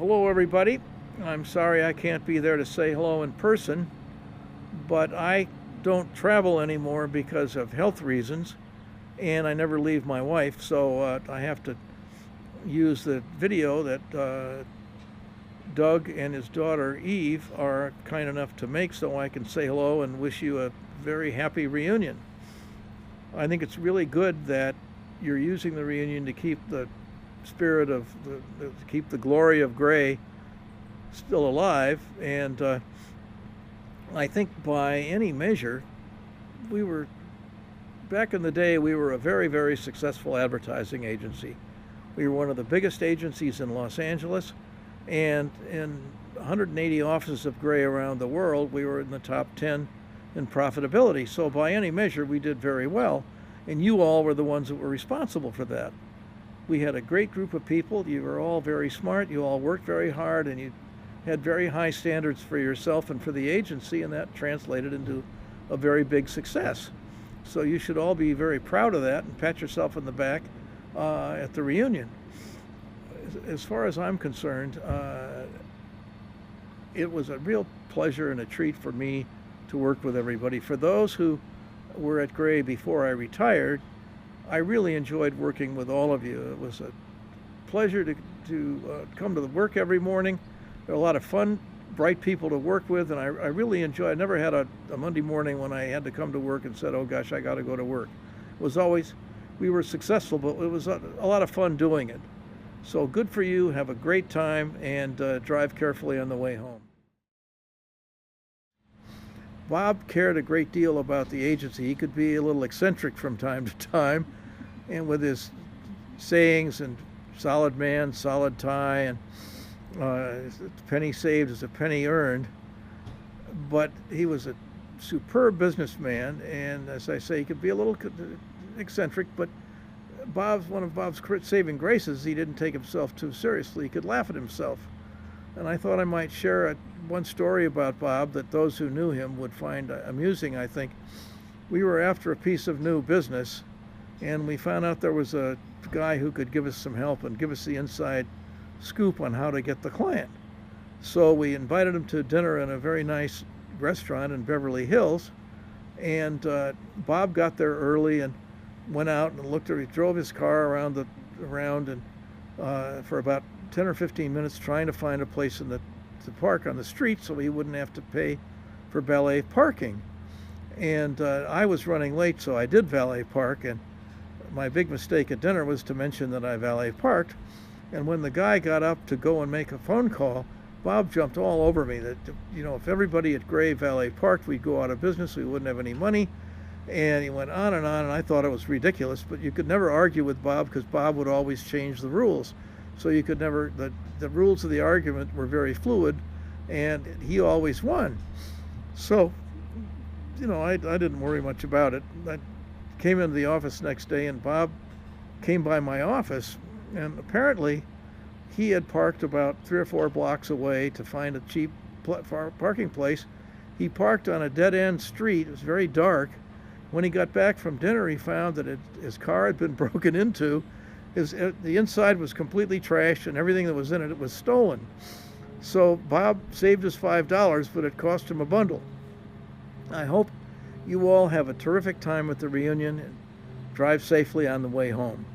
Hello, everybody. I'm sorry I can't be there to say hello in person, but I don't travel anymore because of health reasons, and I never leave my wife, so I have to use the video that Doug and his daughter Eve are kind enough to make so I can say hello and wish you a very happy reunion. I think it's really good that you're using the reunion to keep the spirit of to keep the glory of Gray still alive, and I think by any measure, we were back in the day. We were a very, very successful advertising agency. We were one of the biggest agencies in Los Angeles, and in 180 offices of Gray around the world, we were in the top 10 in profitability. So by any measure, we did very well, and you all were the ones that were responsible for that. We had a great group of people. You were all very smart. You all worked very hard, and you had very high standards for yourself and for the agency, and that translated into a very big success. So you should all be very proud of that and pat yourself on the back at the reunion. As far as I'm concerned, it was a real pleasure and a treat for me to work with everybody. For those who were at Gray before I retired, I really enjoyed working with all of you. It was a pleasure to come to the work every morning. There were a lot of fun, bright people to work with, and I really enjoyed. I never had a Monday morning when I had to come to work and said, "Oh gosh, I got to go to work." It was always, we were successful, but it was a lot of fun doing it. So good for you. Have a great time, and drive carefully on the way home. Bob cared a great deal about the agency. He could be a little eccentric from time to time, and with his sayings and solid man, solid tie, and penny saved is a penny earned. But he was a superb businessman, and as I say, he could be a little eccentric, but one of Bob's saving graces, he didn't take himself too seriously. He could laugh at himself. And I thought I might share one story about Bob that those who knew him would find amusing, I think. We were after a piece of new business, and we found out there was a guy who could give us some help and give us the inside scoop on how to get the client. So we invited him to dinner in a very nice restaurant in Beverly Hills, and Bob got there early and went out and looked. He drove his car around and for about 10 or 15 minutes trying to find a place to park on the street so he wouldn't have to pay for valet parking. And I was running late, so I did valet park, and my big mistake at dinner was to mention that I valet parked. And when the guy got up to go and make a phone call, Bob jumped all over me that, if everybody at Gray valet parked, we'd go out of business, we wouldn't have any money. And he went on, and I thought it was ridiculous, but you could never argue with Bob because Bob would always change the rules. So you could never, the rules of the argument were very fluid, and he always won. So, I didn't worry much about it. I came into the office next day, and Bob came by my office, and apparently he had parked about 3 or 4 blocks away to find a cheap parking place. He parked on a dead-end street. It was very dark. When he got back from dinner, he found that his car had been broken into. The inside was completely trashed, and everything that was in it was stolen. So Bob saved us $5, but it cost him a bundle. I hope you all have a terrific time at the reunion and drive safely on the way home.